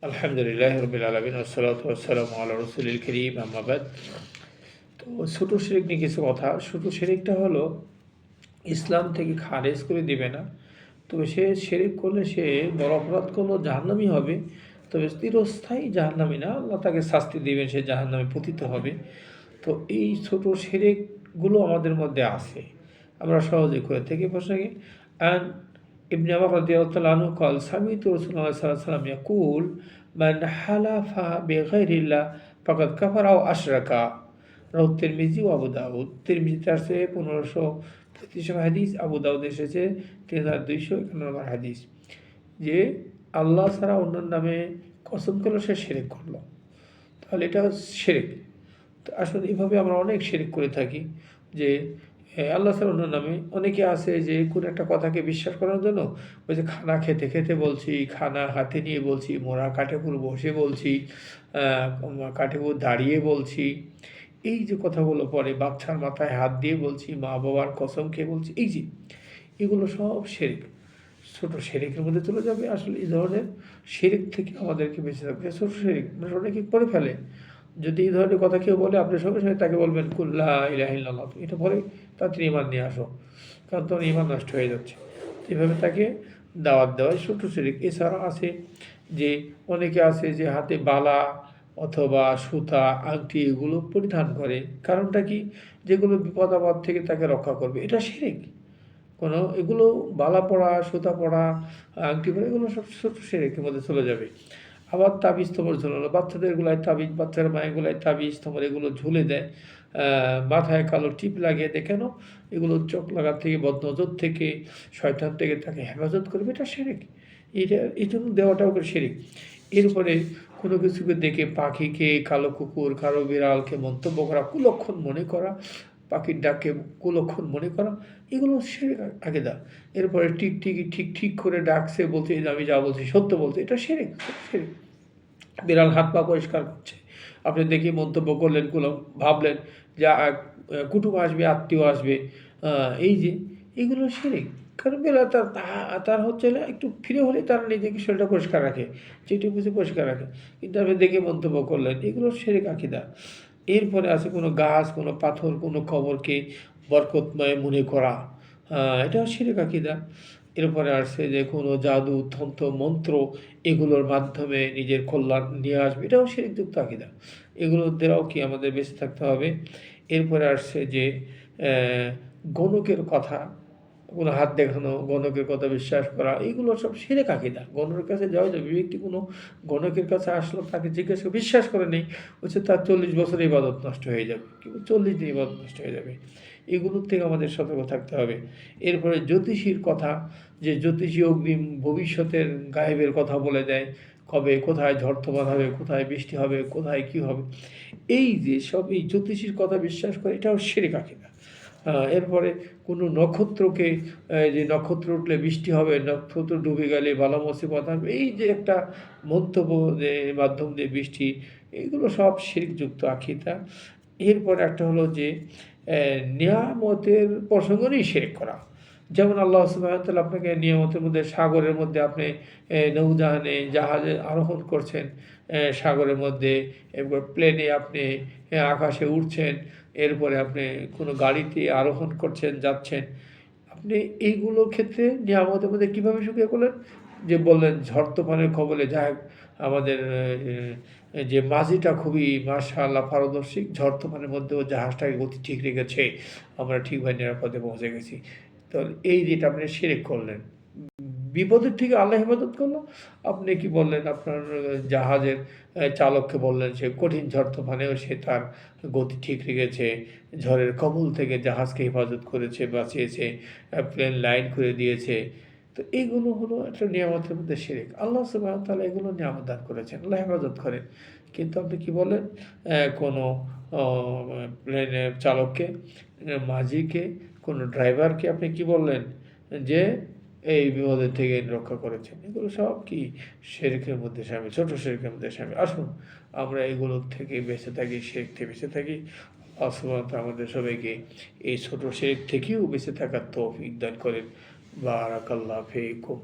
আলহামদুলিল্লাহ রবিল আলমিন আসসালাতু ওয়াসসালামু আলা রাসূলিল কারীম আম্মা বাদ। তো ছোট শিরিক নিয়ে কিছু কথা। ছোট শিরিকটা হলো ইসলাম থেকে খারেজ করে দিবে না, তবে সে শিরিক করলে সে বড় অপরাধ করলো জাহান্নামী হবে, তবে চিরস্থায়ী জাহান্নামী না, আল্লাহ তাকে শাস্তি দিবেন, সে জাহান্নামে পতিত হবে। তো এই ছোট শিরিকগুলো আমাদের মধ্যে আছে, আমরা সহজে করে থাকি। প্রসঙ্গে আন ইবনে ওমর রাদিয়াল্লাহু তাআলা আনহু قال سمعت رسول الله صلى الله عليه وسلم يقول من حلف بغير الله فقد كفر أو أشرك রাহু তিরমিজি ও আবু দাউদ। তিরমিজিতে আসছে 1535 হাদিস, আবু দাউদ এসেছে 3251 নম্বর হাদিস, যে আল্লাহ ছাড়া অন্যের নামে কসম করলো সে শিরক করলো, তাহলে এটা শিরক। তো আসলে এইভাবে আমরা অনেক শিরক করে থাকি, যে আল্লাহ ছাড়া অন্য নামে অনেকে আছে যে কোনো একটা কথাকে বিশ্বাস করার জন্য ওই যে খানা খেতে খেতে বলছি, খানা হাতে নিয়ে বলছি, মোড়া কাঠে পুরো বসে বলছি, কাঠে পুরো দাঁড়িয়ে বলছি, এই যে কথাগুলো পরে বাচ্চার মাথায় হাত দিয়ে বলছি, মা বাবার কসম খেয়ে বলছি, এই যে এগুলো সব শিরক, ছোট শিরকের মধ্যে চলে যাবে। আসলে এই ধরনের শিরক থেকে আমাদেরকে বেঁচে থাকবে। ছোট শিরক মানে অনেকে করে ফেলে, যদি এই ধরনের কথা কেউ বলে, আপনি সঙ্গে সঙ্গে তাকে বলবেন কুল লা ইলাহা ইল্লাল্লাহ, এটা পরে তাড়াতাড়ি ঈমান নিয়ে আসো, কারণ তোমার ঈমান নষ্ট হয়ে যাচ্ছে। এভাবে তাকে দাওয়াত দেওয়া ছোট শিরক। এছাড়া আছে যে অনেকে আছে যে হাতে বালা অথবা সুতা আংটি এগুলো পরিধান করে, কারণটা কি, যেগুলো বিপদ আপদ থেকে তাকে রক্ষা করবে, এটা শিরক। কোনো এগুলো বালা পড়া, সুতা পড়া, আংটি পড়া, এগুলো সব ছোট শিরকের মধ্যে চলে যাবে। আবার তাবিজ তোমার ঝুলানো, বাচ্চাদের গুলায় তাবিজ, বাচ্চার মায়ের গুলায় তাবিজ তোমার এগুলো ঝুলে দেয়, মাথায় কালো টিপ লাগিয়ে দেয়, কেন? এগুলো চোখ লাগার থেকে, বদনজর থেকে, শয়তান থেকে তাকে হেফাজত করবে, এটা শিরক। এটা এই জন্য দেওয়াটাও করে শিরক। এরপরে কোনো কিছুকে দেখে পাখিকে, কালো কুকুর, কালো বিড়ালকে মন্তব্য করা, কুলক্ষণ মনে করা, পাখির ডাককে কুলক্ষণ মনে করা, এগুলো শিরক আকীদা। এরপরে টিকটিকি ঠিক ঠিক করে ডাকছে, বলছে আমি যা বলছি সত্য বলছে, এটা শিরক, শিরক। বিড়াল হাত পা পরিষ্কার করছে, আপনি দেখি মন্তব্য করলেন, ভাবলেন যে কুটুম আসবে, আত্মীয় আসবে, এই যে এগুলো শিরক। কারণ বিড়াল তার হচ্ছে না, একটু ফিরে হলে তার নিজেকে শরীরটা পরিষ্কার রাখে, যেটি বুঝে পরিষ্কার রাখে, কিন্তু আপনি দেখে মন্তব্য করলেন, এগুলো শিরক আকীদা। এরপরে আছে কোনো গাছ, কোনো পাথর, কোনো কবরকে বরকতময় মনে করা, এটাও শিরক আকীদা। এরপরে আসছে যে কোনো জাদু, তন্ত্র, মন্ত্র এগুলোর মাধ্যমে নিজের কল্যাণ নিয়ে আসবে, এটাও শিরকযুক্ত আকীদা। এগুলোর দ্বারাও কি আমাদের বেঁচে থাকতে হবে। এরপরে আসছে যে গণকের কথা, কোনো হাত দেখানো, গণকের কথা বিশ্বাস করা, এগুলো সব শিরক আকীদা। গণকের কাছে যাওয়া যাবে, ব্যক্তি কোনো গণকের কাছে আসলো, তাকে জিজ্ঞাসা বিশ্বাস করে নেই, হচ্ছে তার 40 বছর ইবাদত নষ্ট হয়ে যাবে, কিন্তু 40 দিন ইবাদত নষ্ট হয়ে যাবে। এগুলোর থেকে আমাদের সতর্ক থাকতে হবে। এরপরে জ্যোতিষীর কথা, যে জ্যোতিষী অগ্রিম ভবিষ্যতের গায়েবের কথা বলে দেয়, কবে কোথায় ঝড় তুফান হবে, কোথায় বৃষ্টি হবে, কোথায় কী হবে, এই যে সব এই জ্যোতিষীর কথা বিশ্বাস করে, এটাও শিরক আকীদা। এরপরে কোনো নক্ষত্রকে, যে নক্ষত্র উঠলে বৃষ্টি হবে, নক্ষত্র ডুবে গেলে বালা মুসিবত হবে, এই যে একটা মন্তব্য, যে মাধ্যম দিয়ে বৃষ্টি, এইগুলো সব শিরকযুক্ত আকীদা। এরপরে একটা হলো যে নিয়ামতের প্রসঙ্গ নিয়ে শিরক করা। যেমন আল্লাহ সুবহানাহু ওয়া তাআলা আপনাকে নিয়ামতের মধ্যে, সাগরের মধ্যে আপনি নৌযানে জাহাজে আরোহণ করছেন, সাগরের মধ্যে, এরপর প্লেনে আপনি আকাশে উড়ছেন, এরপরে আপনি কোনো গাড়িতে আরোহণ করছেন, যাচ্ছেন, আপনি এইগুলোর ক্ষেত্রে নিয়ামতের মধ্যে কীভাবে শুকরিয়া করলেন, যে বললেন ঝড় তুফানের কবলে, যাই হোক আমাদের যে মাঝিটা খুবই মাশাআল্লাহ পারদর্শী, ঝড় তুফানের মধ্যেও জাহাজটাকে গতি ঠিক রেখেছে, আমরা ঠিকভাবে নিরাপদে পৌঁছে গেছি। তো এই যেটা আপনি শিরক করলেন, বিপদের থেকে আল্লাহ হেফাজত করলো, আপনি কি বললেন, আপনার জাহাজের চালককে বললেন সে কঠিন ঝড় তুফানেও সে তার গতি ঠিক রেখেছে, ঝড়ের কবল থেকে জাহাজকে হেফাজত করেছে, বাঁচিয়েছে, প্লেন লাইন করে দিয়েছে। তো এইগুলো হলো একটা নিয়ামতের মধ্যে শিরক। আল্লাহ সুবহানাহু ওয়া তাআলা এগুলো নিয়ামত দান করেছেন, আল্লাহ হেফাজত করেন, কিন্তু আপনি কি বলেন, কোনো প্লেনের চালককে, মাঝিকে, কোনো ড্রাইভারকে আপনি কি বললেন যে এই বিপদের থেকে রক্ষা করেছেন, এগুলো সব কি শিরকের মধ্যে শামিল, ছোট শিরকের মধ্যে শামিল। আসুন আমরা এগুলোর থেকে বেঁচে থাকি, শিরক থেকে বেঁচে থাকি। আল্লাহ সুবহানাহু ওয়া তাআলা আমাদের সবাইকে এই ছোট শিরক থেকেও বেঁচে থাকার তৌফিক দান করেন। বারাকাল্লাহু ফীকুম।